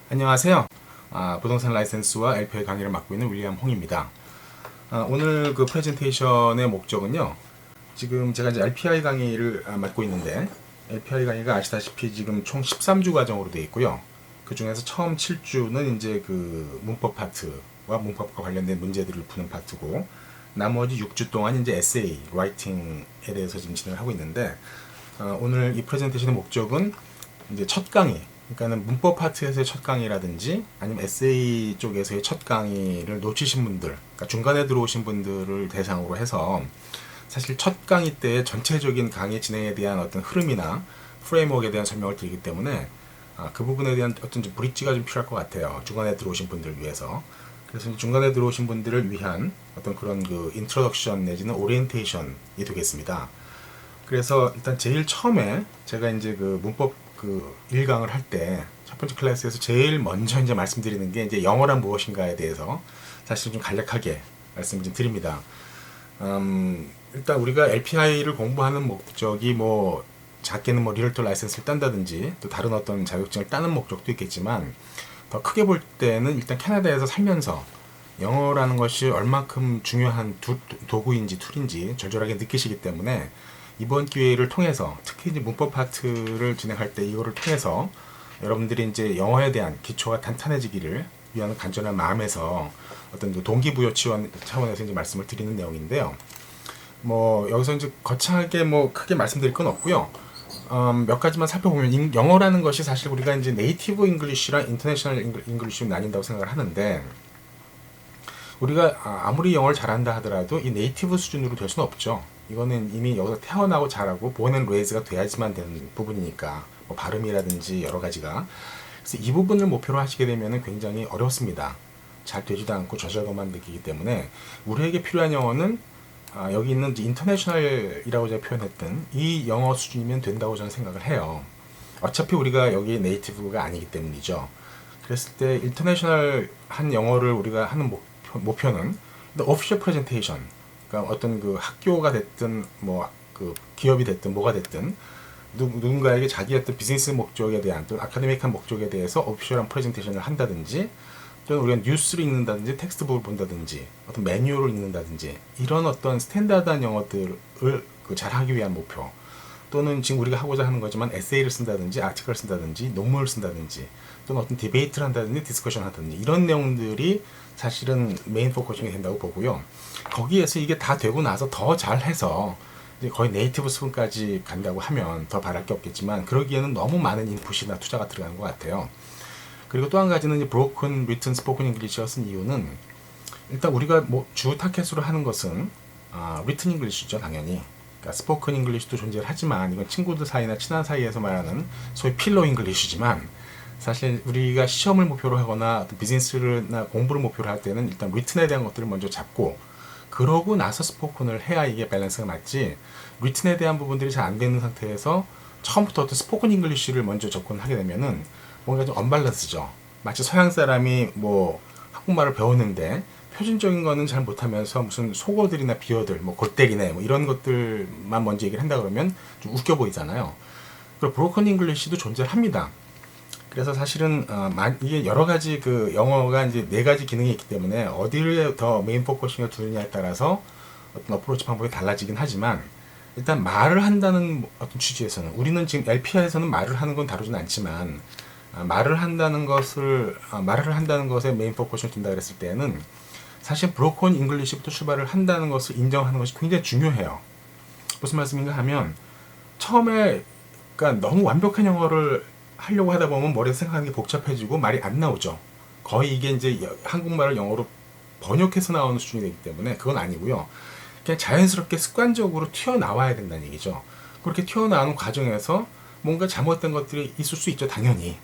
안녕하세요. 부동산 라이센스와 LPI 강의를 맡고 있는 윌리엄 홍입니다. 오늘 그 프레젠테이션의 목적은요. 지금 제가 이제 LPI 강의를 맡고 있는데 LPI 강의가 아시다시피 지금 총 13주 과정으로 되어 있고요. 그 중에서 처음 7주는 이제 그 문법 파트와 문법과 관련된 문제들을 푸는 파트고 나머지 6주 동안 이제 에세이, 라이팅에 대해서 지금 진행을 하고 있는데 오늘 이 프레젠테이션의 목적은 이제 첫 강의, 그러니까는 문법 파트에서의 첫 강의라든지 아니면 에세이 쪽에서의 첫 강의를 놓치신 분들, 그러니까 중간에 들어오신 분들을 대상으로 해서 사실 첫 강의 때 전체적인 강의 진행에 대한 어떤 흐름이나 프레임워크에 대한 설명을 드리기 때문에 그 부분에 대한 어떤 좀 브릿지가 좀 필요할 것 같아요. 중간에 들어오신 분들을 위해서. 그래서 중간에 들어오신 분들을 위한 어떤 그런 그 인트로덕션 내지는 오리엔테이션이 되겠습니다. 그래서 일단 제일 처음에 제가 이제 그 문법 그 1강을 할 때 첫 번째 클래스에서 제일 먼저 이제 말씀드리는 게 이제 영어란 무엇인가에 대해서 사실 좀 간략하게 말씀을 좀 드립니다. 일단 우리가 LPI를 공부하는 목적이 뭐 작게는 뭐 리얼터 라이센스를 딴다든지 또 다른 어떤 자격증을 따는 목적도 있겠지만 더 크게 볼 때는 일단 캐나다에서 살면서 영어라는 것이 얼마큼 중요한 도구인지 툴인지 절절하게 느끼시기 때문에 이번 기회를 통해서 특히 이제 문법 파트를 진행할 때 이거를 통해서 여러분들이 이제 영어에 대한 기초가 탄탄해지기를 위한 간절한 마음에서 어떤 동기부여 차원에서 이제 말씀을 드리는 내용인데요. 뭐 여기서 이제 거창하게 뭐 크게 말씀드릴 건 없고요. 몇 가지만 살펴보면 영어라는 것이 사실 우리가 이제 네이티브 잉글리시랑 인터내셔널 잉글리시로 나뉜다고 생각을 하는데 우리가 아무리 영어를 잘한다 하더라도 이 네이티브 수준으로 될 수는 없죠. 이거는 이미 여기서 태어나고 자라고 born and raised가 돼야지만 되는 부분이니까 뭐 발음이라든지 여러 가지가 그래서 이 부분을 목표로 하시게 되면 굉장히 어렵습니다. 잘 되지도 않고 저절로만 느끼기 때문에 우리에게 필요한 영어는 여기 있는 인터내셔널이라고 제가 표현했던 이 영어 수준이면 된다고 저는 생각을 해요. 어차피 우리가 여기 네이티브가 아니기 때문이죠. 그랬을 때 인터내셔널 한 영어를 우리가 하는 목표는 오피셜 프레젠테이션, 그러니까 어떤 그 학교가 됐든 뭐 그 기업이 됐든 뭐가 됐든 누군가에게 자기 어떤 비즈니스 목적에 대한 또는 아카데믹한 목적에 대해서 오피셜한 프레젠테이션을 한다든지 또는 우리가 뉴스를 읽는다든지 텍스트북을 본다든지 어떤 매뉴얼을 읽는다든지 이런 어떤 스탠다드한 영어들을 그 잘하기 위한 목표 또는 지금 우리가 하고자 하는 거지만 에세이를 쓴다든지 아티클을 쓴다든지 논문을 쓴다든지 또는 어떤 디베이트를 한다든지 디스커션을 한다든지 이런 내용들이 사실은 메인 포커싱이 된다고 보고요. 거기에서 이게 다 되고 나서 더 잘해서 이제 거의 네이티브 수준까지 간다고 하면 더 바랄 게 없겠지만 그러기에는 너무 많은 인풋이나 투자가 들어가는 것 같아요. 그리고 또 한 가지는 이제 브로큰 리튼 스포큰 잉글리시를 쓴 이유는 일단 우리가 뭐 주 타켓으로 하는 것은 리튼 잉글리시죠 당연히. 그러니까 스포큰 잉글리시도 존재를 하지만 이건 친구들 사이나 친한 사이에서 말하는 소위 필로 잉글리시지만 사실 우리가 시험을 목표로 하거나 비즈니스나 공부를 목표로 할 때는 일단 리튼에 대한 것들을 먼저 잡고 그러고 나서 스포큰을 해야 이게 밸런스가 맞지 리튼에 대한 부분들이 잘 안 되는 상태에서 처음부터 어떤 스포큰 잉글리시를 먼저 접근하게 되면은 뭔가 좀 언밸런스죠. 마치 서양 사람이 뭐 한국말을 배웠는데 표준적인 거는 잘 못하면서 무슨 속어들이나 비어들, 뭐 골때리네, 뭐 이런 것들만 먼저 얘기를 한다 그러면 좀 웃겨 보이잖아요. 그리고 브로큰 잉글리시도 존재합니다. 그래서 사실은 이게 여러 가지 그 영어가 이제 네 가지 기능이 있기 때문에 어디를 더 메인 포커싱을 두느냐에 따라서 어떤 어프로치 방법이 달라지긴 하지만 일단 말을 한다는 어떤 취지에서는 우리는 지금 LPI에서는 말을 하는 건 다루진 않지만 말을 한다는 것에 메인 포커싱을 둔다 그랬을 때는 사실 브로큰 잉글리시부터 출발을 한다는 것을 인정하는 것이 굉장히 중요해요. 무슨 말씀인가 하면 처음에 그러니까 너무 완벽한 영어를 하려고 하다 보면 머리에서 생각하는 게 복잡해지고 말이 안 나오죠. 거의 이게 이제 한국말을 영어로 번역해서 나오는 수준이 되기 때문에 그건 아니고요. 그냥 자연스럽게 습관적으로 튀어나와야 된다는 얘기죠. 그렇게 튀어나오는 과정에서 뭔가 잘못된 것들이 있을 수 있죠, 당연히.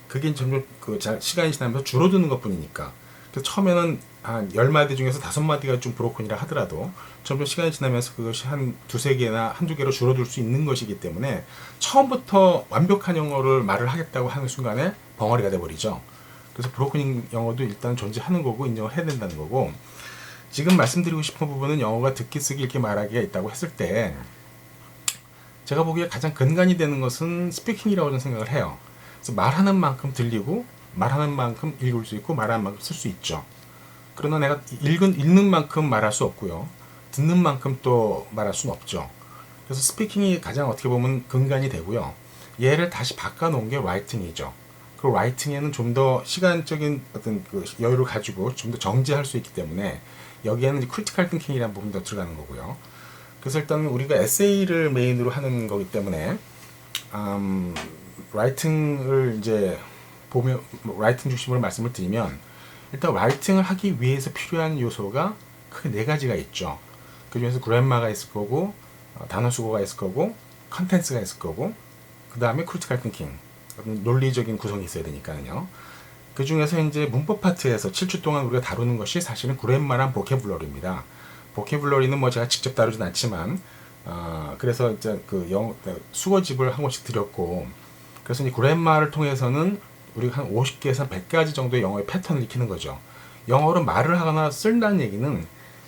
그게 점점 그 시간이 지나면서 줄어드는 것 뿐이니까. 그래서 처음에는 한 10마디 중에서 5마디가 좀 브로큰이라 하더라도 점점 시간이 지나면서 그것이 한 두세 개나 한두 개로 줄어들 수 있는 것이기 때문에 처음부터 완벽한 영어를 말을 하겠다고 하는 순간에 벙어리가 돼버리죠. 그래서 브로큰 영어도 일단 존재하는 거고 인정을 해야 된다는 거고 지금 말씀드리고 싶은 부분은 영어가 듣기 쓰기 읽기 말하기가 있다고 했을 때 제가 보기에 가장 근간이 되는 것은 스피킹이라고 저는 생각을 해요. 그래서 말하는 만큼 들리고 말하는 만큼 읽을 수 있고 말하는 만큼 쓸 수 있죠. 그러나 내가 읽는 만큼 말할 수 없고요. 듣는 만큼 또 말할 수는 없죠. 그래서 스피킹이 가장 어떻게 보면 근간이 되고요. 얘를 다시 바꿔놓은 게 라이팅이죠. 그 라이팅에는 좀 더 시간적인 어떤 그 여유를 가지고 좀 더 정제할 수 있기 때문에 여기에는 크리티컬 띵킹이라는 부분이 더 들어가는 거고요. 그래서 일단 우리가 에세이를 메인으로 하는 거기 때문에 라이팅을 이제 보면 라이팅 중심으로 말씀을 드리면 일단 라이팅을 하기 위해서 필요한 요소가 크게 네 가지가 있죠. 그 중에서 그래머가 있을 거고 단어 수거가 있을 거고 컨텐츠가 있을 거고 그 다음에 크리티컬 띵킹 논리적인 구성이 있어야 되니까요. 그 중에서 이제 문법 파트에서 7주 동안 우리가 다루는 것이 사실은 그래머랑 보캐블러리입니다. 보캐블러리는 뭐 제가 직접 다루진 않지만 그래서 이제 그 수거집을 한 권씩 드렸고 그래서 이 그래머를 통해서는 우리가 한 50개에서 100가지 정도의 영어의 패턴을 익히는 거죠. 영어로 말을 하거나 쓴다는 얘기는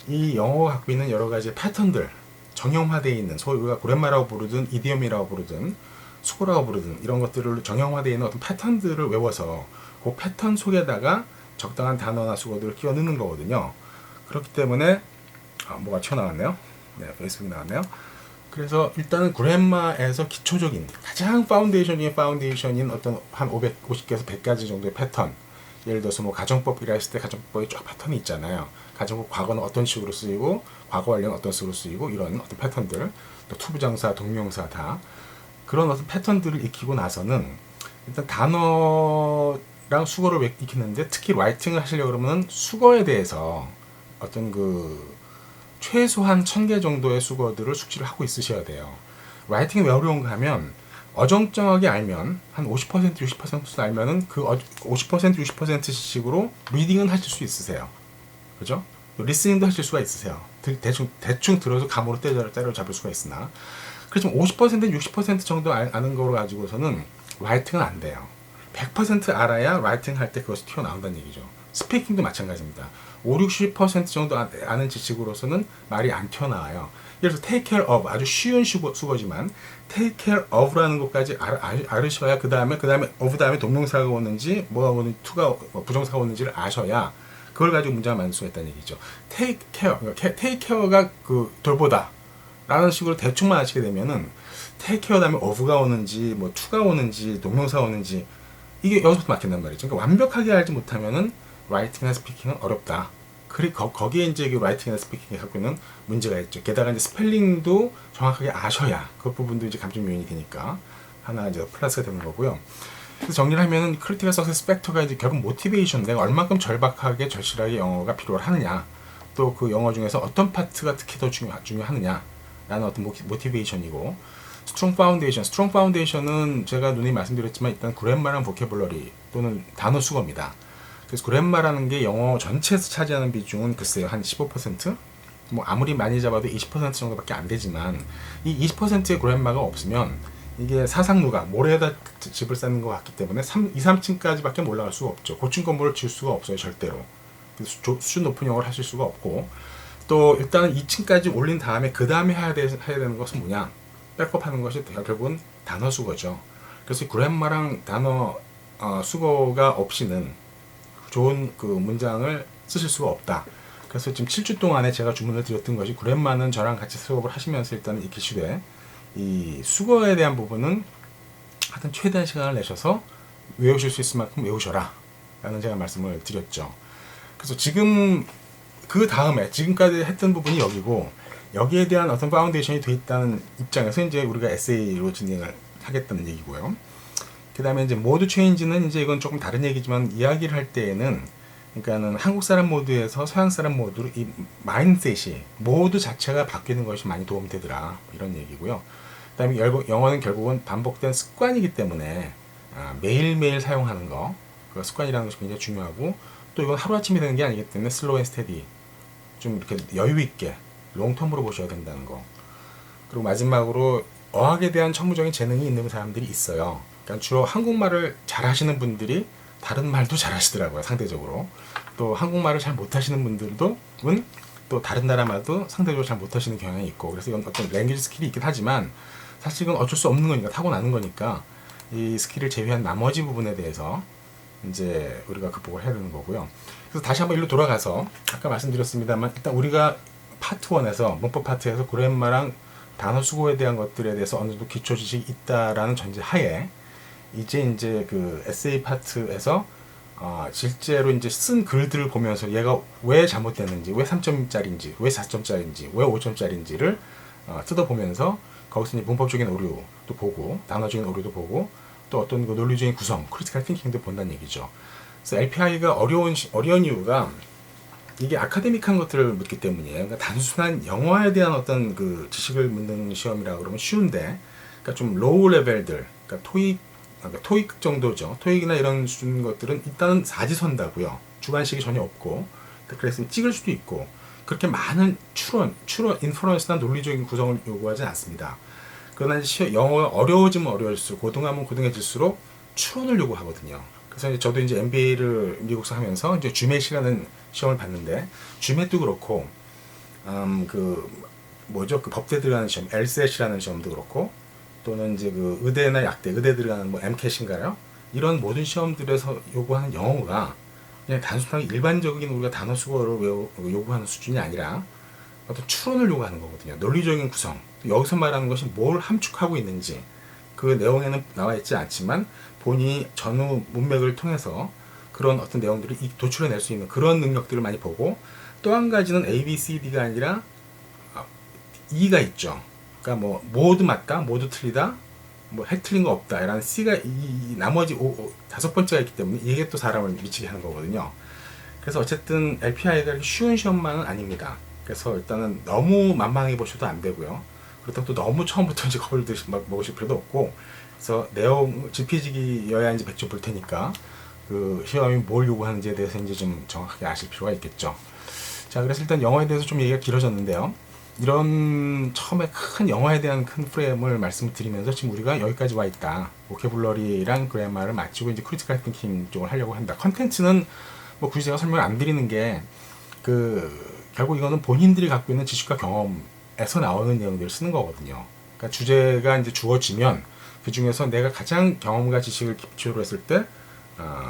이 영어가 갖고 있는 여러 가지 패턴들 정형화되어 있는 소위 우리가 그래머라고 부르든 이디엄이라고 부르든 수고라고 부르든 이런 것들을 정형화되어 있는 어떤 패턴들을 외워서 그 패턴 속에다가 적당한 단어나 수거들을 끼워 넣는 거거든요. 그렇기 때문에 뭐가 튀어나왔네요. 네, 페이스북 나왔네요. 그래서 일단은 그래머에서 기초적인 가장 파운데이션인 어떤 한 550개에서 100가지 정도의 패턴, 예를 들어서 뭐 가정법이라 했을 때 가정법의 쫙 패턴이 있잖아요. 가정법 과거는 어떤 식으로 쓰이고 과거 완료는 어떤 식으로 쓰이고 이런 어떤 패턴들, 또 투부정사, 동명사 다 그런 어떤 패턴들을 익히고 나서는 일단 단어랑 수거를 익히는데 특히 라이팅을 하시려고 그러면 수거에 대해서 어떤 그 최소한 1000개 정도의 수거들을 숙지를 하고 있으셔야 돼요. 라이팅이 왜 어려운가 하면 어정쩡하게 알면 한 50% 60% 알면은 그 50% 60%씩으로 리딩은 하실 수 있으세요. 그죠? 리스닝도 하실 수가 있으세요. 대충 들어서 감으로 때려잡을 수가 있으나 그렇지만 50% 60% 정도 아는 걸 가지고서는 라이팅은 안 돼요. 100% 알아야 라이팅 할 때 그것이 튀어나온다는 얘기죠. 스피킹도 마찬가지입니다. 50-60% 정도 아는 지식으로서는 말이 안 튀어나와요. 예를 들어서 take care of 아주 쉬운 수거지만 take care of라는 것까지 알으셔야 그 다음에 of 다음에 동명사가 오는지 뭐가 오는지 to가 부정사가 오는지를 아셔야 그걸 가지고 문장을 만들 수가 있다는 얘기죠. take care가 그 돌보다 라는 식으로 대충만 아시게 되면은 take care 다음에 of가 오는지 뭐 to가 오는지 동명사가 오는지 이게 여기서부터 막힌단 말이죠. 그러니까 완벽하게 알지 못하면은 라이팅이나 스피킹은 어렵다. 그리고 거기에 이제 라이팅이나 스피킹이 갖고 있는 문제가 있죠. 게다가 이제 스펠링도 정확하게 아셔야 그 부분도 이제 감점 요인이 되니까 하나 이제 플러스가 되는 거고요. 그래서 정리를 하면은 크리티컬 석세스 팩터가 이제 결국 모티베이션, 내가 얼마큼 절박하게 절실하게 영어가 필요하느냐, 또 그 영어 중에서 어떤 파트가 특히 더 중요하느냐라는 어떤 모티베이션이고, 스트롱 파운데이션은 제가 누누이 말씀드렸지만 일단 그래머랑 보캐블러리 또는 단어 수거입니다. 그래서 그래머라는 게 영어 전체에서 차지하는 비중은 글쎄요 한 15%? 뭐 아무리 많이 잡아도 20% 정도밖에 안 되지만 이 20%의 그래머가 없으면 이게 사상누가 모래에다 집을 쌓는 것 같기 때문에 2, 3층까지밖에 올라갈 수가 없죠. 고층 건물을 지을 수가 없어요 절대로. 수준 높은 영어를 하실 수가 없고, 또 일단은 2층까지 올린 다음에 그 다음에 해야 되는 것은 뭐냐, 백업하는 것이 결국은 단어 수거죠. 그래서 그래머랑 단어 수거가 없이는 좋은 그 문장을 쓰실 수가 없다. 그래서 지금 7주 동안에 제가 주문을 드렸던 것이 그래머는 저랑 같이 수업을 하시면서 일단은 익히시되 이 수거에 대한 부분은 하여튼 최대한 시간을 내셔서 외우실 수 있을 만큼 외우셔라 라는 제가 말씀을 드렸죠. 그래서 지금 그 다음에 지금까지 했던 부분이 여기고, 여기에 대한 어떤 파운데이션이 돼 있다는 입장에서 이제 우리가 에세이로 진행을 하겠다는 얘기고요. 그 다음에 이제 모드 체인지는 이제 이건 조금 다른 얘기지만 이야기를 할 때에는 그러니까는 한국 사람 모드에서 서양 사람 모드로 이 마인드셋이 모드 자체가 바뀌는 것이 많이 도움이 되더라 이런 얘기고요. 그 다음에 영어는 결국은 반복된 습관이기 때문에 매일매일 사용하는 거, 그 습관이라는 것이 굉장히 중요하고, 또 이건 하루아침에 되는 게 아니기 때문에 슬로우 앤 스테디 좀 이렇게 여유 있게 롱텀으로 보셔야 된다는 거. 그리고 마지막으로 어학에 대한 천부적인 재능이 있는 사람들이 있어요. 그러니까 주로 한국말을 잘하시는 분들이 다른 말도 잘하시더라고요, 상대적으로. 또 한국말을 잘 못하시는 분들도 또 다른 나라 말도 상대적으로 잘 못하시는 경향이 있고, 그래서 이건 어떤 랭귀지 스킬이 있긴 하지만 사실 이건 어쩔 수 없는 거니까, 타고나는 거니까 이 스킬을 제외한 나머지 부분에 대해서 이제 우리가 극복을 해야 되는 거고요. 그래서 다시 한번 일로 돌아가서 아까 말씀드렸습니다만 일단 우리가 파트 1에서 문법 파트에서 그래머랑 단어 수고에 대한 것들에 대해서 어느 정도 기초 지식이 있다라는 전제 하에 이제 그 에세이 파트에서 실제로 이제 쓴 글들을 보면서 얘가 왜 잘못됐는지, 왜 3점짜리인지, 왜 4점짜리인지, 왜 5점짜리인지를 뜯어보면서 거기서 이제 문법적인 오류도 보고, 단어적인 오류도 보고, 또 어떤 그 논리적인 구성, 크리티컬 띵킹도 본다는 얘기죠. 그래서 LPI가 어려운 이유가 이게 아카데믹한 것들을 묻기 때문이에요. 그러니까 단순한 영어에 대한 어떤 그 지식을 묻는 시험이라 그러면 쉬운데, 그러니까 좀 로우 레벨들, 그러니까 토익 정도죠. 토익이나 이런 수준 것들은 일단은 사지선다고요. 주관식이 전혀 없고, 그래서 찍을 수도 있고, 그렇게 많은 추론, 인퍼런스나 논리적인 구성을 요구하지 않습니다. 그러나 영어가 어려워지면 어려울수록, 고등하면 고등해질수록 추론을 요구하거든요. 그래서 이제 저도 이제 MBA를 미국에서 하면서 이제 GMAT이라는 시험을 봤는데, GMAT도 그렇고, 그 법대 들어가는 시험, LSAT이라는 시험도 그렇고, 또는 이제 그 의대나 약대, 의대 들어가는 뭐 MCAT인가요? 이런 모든 시험들에서 요구하는 영어가 그냥 단순하게 일반적인 우리가 단어 수거를 요구하는 수준이 아니라 어떤 추론을 요구하는 거거든요. 논리적인 구성. 여기서 말하는 것이 뭘 함축하고 있는지 그 내용에는 나와 있지 않지만 본인이 전후 문맥을 통해서 그런 어떤 내용들을 도출해낼 수 있는 그런 능력들을 많이 보고, 또 한 가지는 A, B, C, D가 아니라 E가 있죠. 그러니까 뭐 모두 맞다, 모두 틀리다, 뭐 틀린 거 없다. 이런 C가 이 나머지 5번째가 있기 때문에 이게 또 사람을 미치게 하는 거거든요. 그래서 어쨌든 LPI가 쉬운 시험만은 아닙니다. 그래서 일단은 너무 만만하게 보셔도 안 되고요. 그렇다고 또 너무 처음부터 이제 겁을 먹으실 필요도 없고, 그래서 내용 지피지기여야 이제 100점 볼 테니까 그 시험이 뭘 요구하는지에 대해서 이제 좀 정확하게 아실 필요가 있겠죠. 자, 그래서 일단 영어에 대해서 좀 얘기가 길어졌는데요. 이런 처음에 큰 영어에 대한 큰 프레임을 말씀을 드리면서 지금 우리가 여기까지 와 있다. 보캐블러리랑 그래머를 마치고 이제 크리티컬 띵킹 쪽을 하려고 한다. 컨텐츠는 뭐 굳이 제가 설명을 안 드리는 게 결국 이거는 본인들이 갖고 있는 지식과 경험에서 나오는 내용들을 쓰는 거거든요. 그러니까 주제가 이제 주어지면 그 중에서 내가 가장 경험과 지식을 기초로 했을 때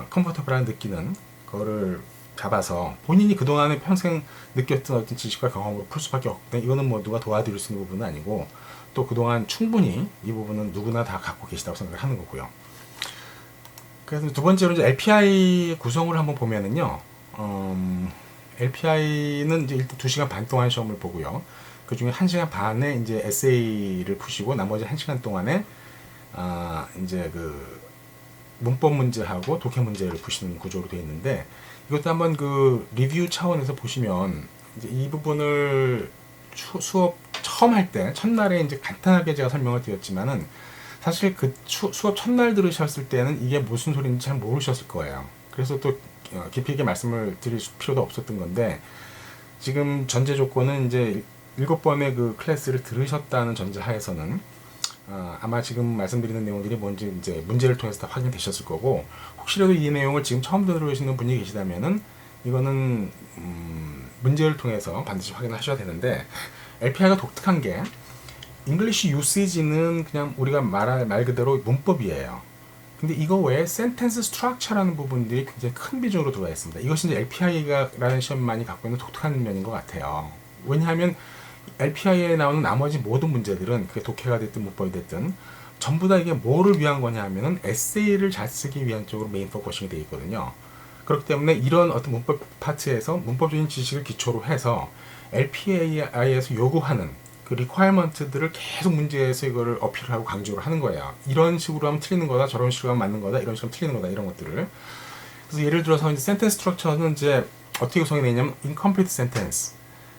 컴포터블한 느끼는 거를 잡아서 본인이 그동안에 평생 느꼈던 어떤 지식과 경험으로 풀 수밖에 없는데, 이거는 뭐 누가 도와드릴 수 있는 부분은 아니고, 또 그동안 충분히 이 부분은 누구나 다 갖고 계시다고 생각을 하는 거고요. 그래서 두 번째로 이제 LPI 구성을 한번 보면은요, LPI는 이제 일단 2시간 반 동안 시험을 보고요. 그 중에 1시간 반에 이제 에세이를 푸시고, 나머지 1시간 동안에 이제 그 문법 문제하고 독해 문제를 푸시는 구조로 되어 있는데, 이것도 한번 그 리뷰 차원에서 보시면 이제 이 부분을 수업 처음 할 때 첫날에 이제 간단하게 제가 설명을 드렸지만은 사실 그 수업 첫날 들으셨을 때는 이게 무슨 소리인지 잘 모르셨을 거예요. 그래서 또 깊이 있게 말씀을 드릴 필요도 없었던 건데, 지금 전제 조건은 이제 7번의 그 클래스를 들으셨다는 전제 하에서는 아마 지금 말씀드리는 내용들이 뭔지 이제 문제를 통해서 다 확인되셨을 거고, 혹시라도 이 내용을 지금 처음 들으시는 분이 계시다면은 이거는 문제를 통해서 반드시 확인하셔야 되는데, LPI가 독특한 게 English usage는 그냥 우리가 말할 말 그대로 문법이에요. 근데 이거 외에 sentence structure라는 부분들이 굉장히 큰 비중으로 들어가 있습니다. 이것이 이제 LPI라는 시험만이 갖고 있는 독특한 면인 것 같아요. 왜냐하면 LPI에 나오는 나머지 모든 문제들은 그게 독해가 됐든 문법이 됐든 전부 다 이게 뭐를 위한 거냐 하면은 에세이를 잘 쓰기 위한 쪽으로 메인 포커싱이 되어 있거든요. 그렇기 때문에 이런 어떤 문법 파트에서 문법적인 지식을 기초로 해서 LPI에서 요구하는 그 리퀘어먼트들을 계속 문제에서 이거를 어필하고 강조를 하는 거예요. 이런 식으로 하면 틀리는 거다, 저런 식으로 하면 맞는 거다, 이런 식으로 하면 틀리는 거다, 이런 것들을. 그래서 예를 들어서 이제 센텐스 스트럭처는 이제 어떻게 구성이 되냐면 incomplete sentence.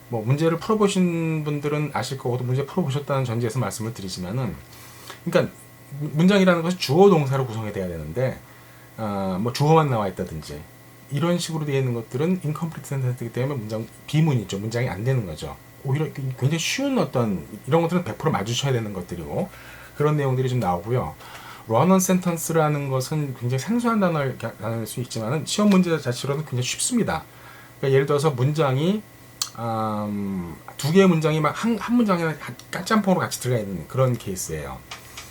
뭐 문제를 풀어보신 분들은 아실 거고, 또 문제 풀어보셨다는 전제에서 말씀을 드리지만은, 그러니까 문장이라는 것이 주어 동사로 구성이 돼야 되는데 뭐 주어만 나와 있다든지 이런 식으로 되어 있는 것들은 incomplete sentence이기 때문에 문장 비문이죠. 문장이 안 되는 거죠. 오히려 굉장히 쉬운 어떤 이런 것들은 100% 맞으셔야 되는 것들이고, 그런 내용들이 좀 나오고요. run-on sentence라는 것은 굉장히 생소한 단어일 수 있지만은 시험 문제 자체로는 굉장히 쉽습니다. 그러니까 예를 들어서 문장이 두 개의 문장이 막 한 문장에 깜짬뽕으로 같이 들어가 있는 그런 케이스예요.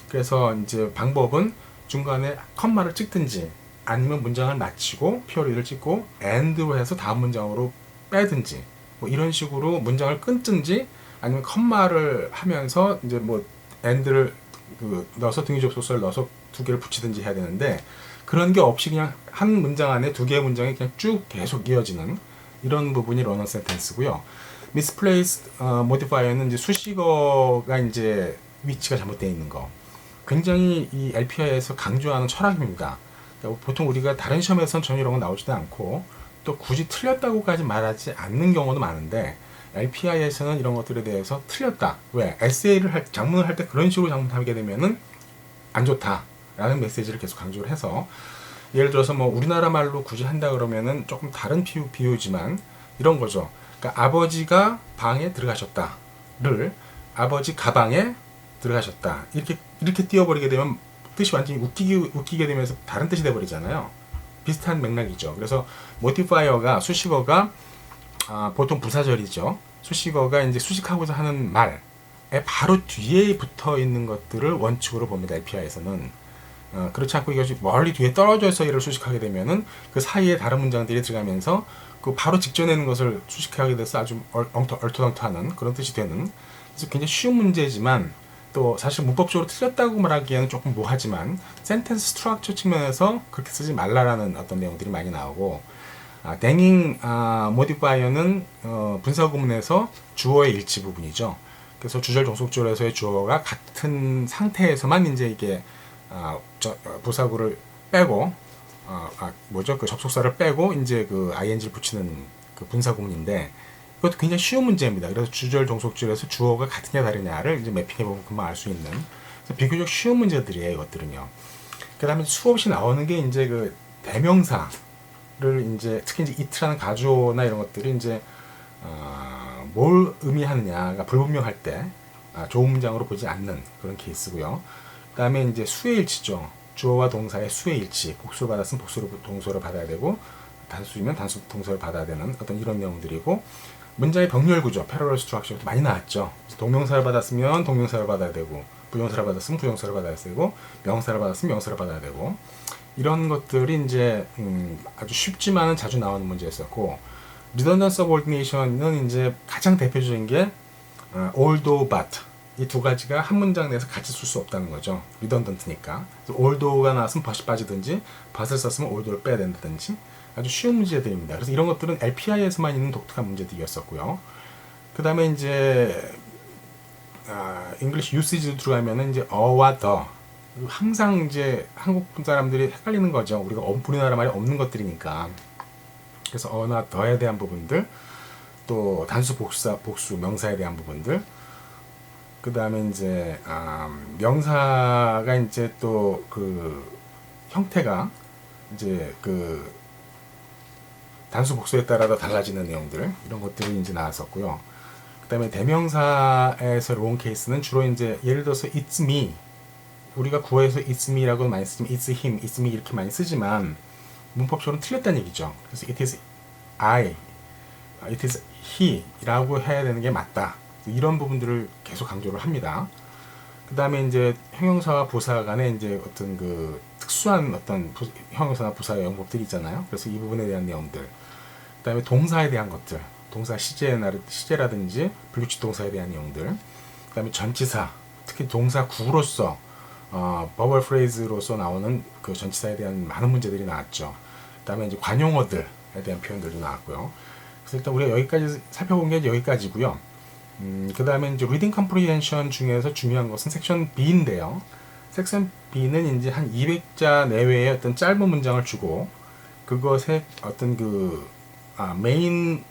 그래서 이제 방법은 중간에 컴마를 찍든지 아니면 문장을 마치고 피어리드를 찍고 and로 해서 다음 문장으로 빼든지 뭐 이런 식으로 문장을 끊든지 아니면 컴마를 하면서 이제 뭐 and를 넣어서 등위 접속사를 넣어서 두 개를 붙이든지 해야 되는데 그런 게 없이 그냥 한 문장 안에 두 개의 문장이 그냥 쭉 계속 이어지는 이런 부분이 러너 센텐스고요. misplaced modifier는 이제 수식어가 이제 위치가 잘못되어 있는 거. 굉장히 이 LPI에서 강조하는 철학입니다. 그러니까 보통 우리가 다른 시험에서는 전혀 이런 거 나오지도 않고 또 굳이 틀렸다고까지 말하지 않는 경우도 많은데 LPI에서는 이런 것들에 대해서 틀렸다. 왜? 에세이를 작문을 할 때 그런 식으로 작문하게 되면은 안 좋다라는 메시지를 계속 강조를 해서 예를 들어서 뭐 우리나라 말로 굳이 한다 그러면은 조금 다른 비유지만 이런 거죠. 그러니까 아버지가 방에 들어가셨다를 아버지 가방에 들어가셨다. 이렇게 띄워버리게 되면 뜻이 완전히 웃기게 되면서 다른 뜻이 돼버리잖아요. 비슷한 맥락이죠. 그래서 모디파이어가 수식어가 보통 부사절이죠. 수식어가 이제 수식하고자 하는 말에 바로 뒤에 붙어 있는 것들을 원칙으로 봅니다. LPI에서는 그렇지 않고 이것이 멀리 뒤에 떨어져서 이를 수식하게 되면은 그 사이에 다른 문장들이 들어가면서 그 바로 직전에 있는 것을 수식하게 돼서 아주 얼토당토하는 그런 뜻이 되는. 그래서 굉장히 쉬운 문제지만 또 사실 문법적으로 틀렸다고 말하기에는 조금 뭐하지만 센텐스 스트럭처 측면에서 그렇게 쓰지 말라라는 어떤 내용들이 많이 나오고 댕잉 모디파이어는 분사 구문에서 주어의 일치 부분이죠. 그래서 주절 종속절에서의 주어가 같은 상태에서만 이제 이게 부사구를 빼고 그 접속사를 빼고 이제 그 ing를 붙이는 그 분사 구문인데 이것도 굉장히 쉬운 문제입니다. 그래서 주절 종속절에서 주어가 같으냐 다르냐를 이제 매핑해보면 금방 알 수 있는 비교적 쉬운 문제들이에요. 이것들은요. 그 다음에 수없이 나오는 게 이제 그 대명사를 이제 특히 이제 it라는 가주어나 이런 것들이 이제 뭘 의미하느냐가 불분명할 때 좋은 문장으로 보지 않는 그런 케이스고요. 그 다음에 이제 수의 일치죠. 주어와 동사의 수의 일치. 복수를 받았으면 동사를 받아야 되고 단수이면 단수 동사를 받아야 되는 어떤 이런 내용들이고 문장의 병렬 구조, 패러럴 스트럭처도 많이 나왔죠. 동명사를 받았으면 동명사를 받아야 되고 부정사를 받았으면 부정사를 받아야 되고 명사를 받았으면 명사를 받아야 되고 이런 것들이 이제 아주 쉽지만은 자주 나오는 문제였었고 redundant subordination은 이제 가장 대표적인 게 although but 이 두 가지가 한 문장 내에서 같이 쓸 수 없다는 거죠. redundant니까. although가 나왔으면 but이 빠지든지 but을 썼으면 although를 빼야 된다든지 아주 쉬운 문제들입니다. 그래서 이런 것들은 LPI에서만 있는 독특한 문제들이었었고요. 그 다음에 이제 English usage로 들어가면은 이제 어와 더 항상 이제 한국 사람들이 헷갈리는 거죠. 우리나라 말이 없는 것들이니까. 그래서 어나 더에 대한 부분들, 또 단수 복수 명사에 대한 부분들, 그 다음에 이제 명사가 이제 또 그 형태가 이제 그 단수 복수에 따라 달라지는 내용들 이런 것들이 이제 나왔었고요. 그다음에 대명사에서 롱 케이스는 주로 이제 예를 들어서 it's me 우리가 구어에서 it's me라고 많이 쓰지만 it's him, it's me 이렇게 많이 쓰지만 문법적으로는 틀렸다는 얘기죠. 그래서 it is I, it is he라고 해야 되는 게 맞다. 이런 부분들을 계속 강조를 합니다. 그다음에 이제 형용사와 부사 간에 이제 어떤 그 특수한 어떤 형용사나 부사의 용법들이 있잖아요. 그래서 이 부분에 대한 내용들. 그다음에 동사에 대한 것들, 동사 시제라든지 불규칙 동사에 대한 내용들. 그다음에 전치사, 특히 동사 구로서 버벌 프레이즈로서 나오는 그 전치사에 대한 많은 문제들이 나왔죠. 그다음에 이제 관용어들에 대한 표현들도 나왔고요. 그래서 일단 우리가 여기까지 살펴본 게 여기까지고요. 그 다음에 이제 리딩 컴프리헨션 중에서 중요한 것은 섹션 B인데요. 섹션 B는 이제 한 200자 내외의 어떤 짧은 문장을 주고 그것의 어떤 그 메인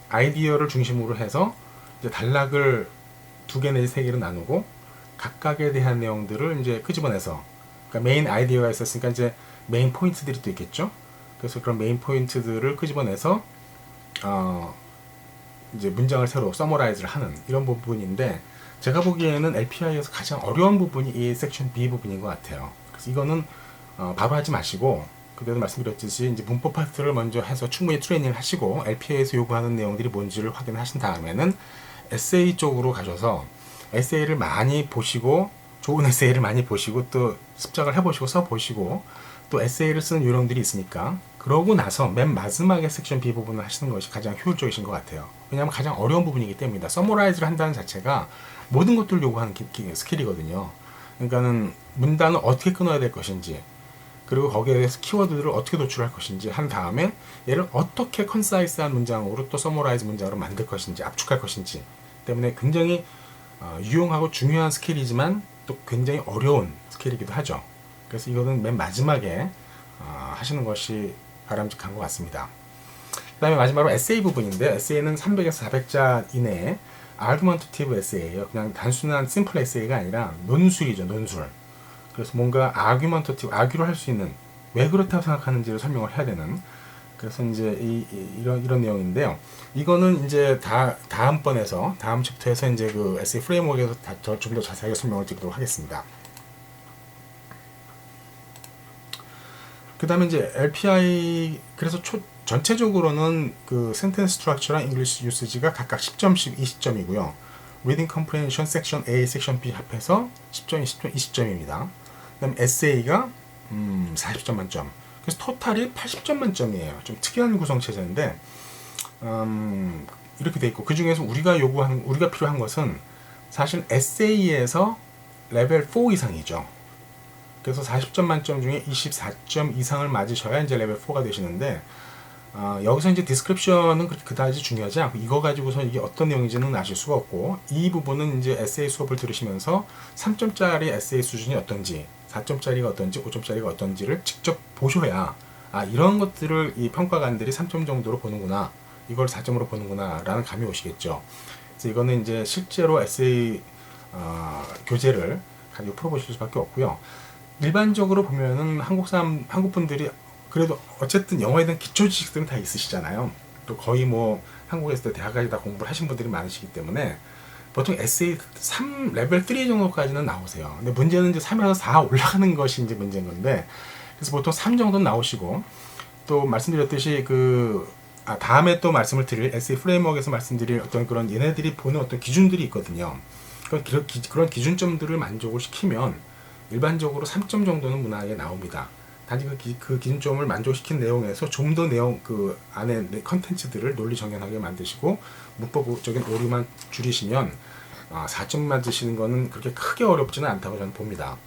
아이디어를 중심으로 해서 이제 단락을 2개 내지 3개로 나누고 각각에 대한 내용들을 이제 끄집어내서 그러니까 메인 아이디어가 있었으니까 이제 메인 포인트들이 또 있겠죠. 그래서 그런 메인 포인트들을 끄집어내서 이제 문장을 새로 서머라이즈를 하는 이런 부분인데 제가 보기에는 LPI에서 가장 어려운 부분이 이 섹션 B 부분인 것 같아요. 그래서 이거는 바로 하지 마시고 그때도 말씀드렸듯이 이제 문법 파트를 먼저 해서 충분히 트레이닝을 하시고 LPI에서 요구하는 내용들이 뭔지를 확인하신 다음에는 에세이 쪽으로 가셔서 에세이를 많이 보시고 좋은 에세이를 많이 보시고 또 습작을 해보시고 써보시고 또 에세이를 쓰는 요령들이 있으니까 그러고 나서 맨 마지막에 섹션 B 부분을 하시는 것이 가장 효율적이신 것 같아요. 왜냐하면 가장 어려운 부분이기 때문이다. 서머라이즈를 한다는 자체가 모든 것들을 요구하는 스킬이거든요. 그러니까는 문단을 어떻게 끊어야 될 것인지, 그리고 거기에 대해서 키워드들을 어떻게 도출할 것인지 한 다음에 얘를 어떻게 컨사이스한 문장으로 또 서머라이즈 문장으로 만들 것인지, 압축할 것인지 때문에 굉장히 유용하고 중요한 스킬이지만 또 굉장히 어려운 스킬이기도 하죠. 그래서 이거는 맨 마지막에 하시는 것이 바람직한 것 같습니다. 그 다음에 마지막으로 에세이 부분인데, 에세이는 300에서 400자 이내에 아규먼티티브 에세이예요. 그냥 단순한 심플 에세이가 아니라 논술이죠, 논술. 그래서 뭔가 아규먼티티브, 아규를 할 수 있는, 왜 그렇다고 생각하는지를 설명을 해야 되는, 그래서 이제 이런 내용인데요. 이거는 이제 다음번에서, 다음 챕터에서 이제 그 에세이 프레임워크에서 좀 더 자세하게 설명을 드리도록 하겠습니다. 그 다음에 이제 LPI, 그래서 전체적으로는 그 센텐스 스트럭처랑 잉글리시 유스지가 각각 10점씩 20점이고요. Reading Comprehension 섹션 A, 섹션 B 합해서 10점, 20점, 20점입니다. 그 다음에 에세이가 40점 만점. 그래서 토탈이 80점 만점이에요. 좀 특이한 구성체제인데, 이렇게 돼 있고, 그 중에서 우리가 필요한 것은 사실 에세이에서 레벨 4 이상이죠. 그래서 40점 만점 중에 24점 이상을 맞으셔야 이제 레벨 4가 되시는데, 여기서 이제 디스크립션은 그다지 중요하지 않고, 이거 가지고서 이게 어떤 내용인지는 아실 수가 없고, 이 부분은 이제 에세이 수업을 들으시면서 3점짜리 에세이 수준이 어떤지, 4점짜리가 어떤지, 5점짜리가 어떤지를 직접 보셔야, 이런 것들을 이 평가관들이 3점 정도로 보는구나, 이걸 4점으로 보는구나 라는 감이 오시겠죠. 그래서 이거는 이제 실제로 에세이 교재를 가지고 풀어보실 수밖에 없고요. 일반적으로 보면은 한국 분들이 그래도 어쨌든 영어에 대한 기초 지식들은 다 있으시잖아요. 또 거의 뭐 한국에서 대학까지 다 공부를 하신 분들이 많으시기 때문에 보통 에세이 3 레벨 3 정도까지는 나오세요. 근데 문제는 이제 3에서 4 올라가는 것이 이제 문제인 건데, 그래서 보통 3 정도는 나오시고, 또 말씀드렸듯이 다음에 또 말씀을 드릴 에세이 프레임워크에서 말씀드릴 어떤 그런 얘네들이 보는 어떤 기준들이 있거든요. 그런 기준점들을 만족을 시키면 일반적으로 3점 정도는 무난하게 나옵니다. 단지 그 기준점을 만족시킨 내용에서 좀 더 그 안에 컨텐츠들을 논리 정연하게 만드시고 문법적인 오류만 줄이시면 4점 맞으시는 거는 그렇게 크게 어렵지는 않다고 저는 봅니다.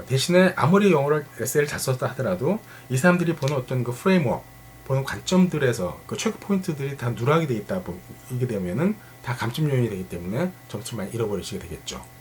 대신에 아무리 영어를 에세이를 잘 썼다 하더라도 이 사람들이 보는 어떤 그 프레임워크, 보는 관점들에서 그 체크 포인트들이 다 누락이 돼 있다 이게 되면은 다 감점 요인이 되기 때문에 점수를 많이 잃어버리시게 되겠죠.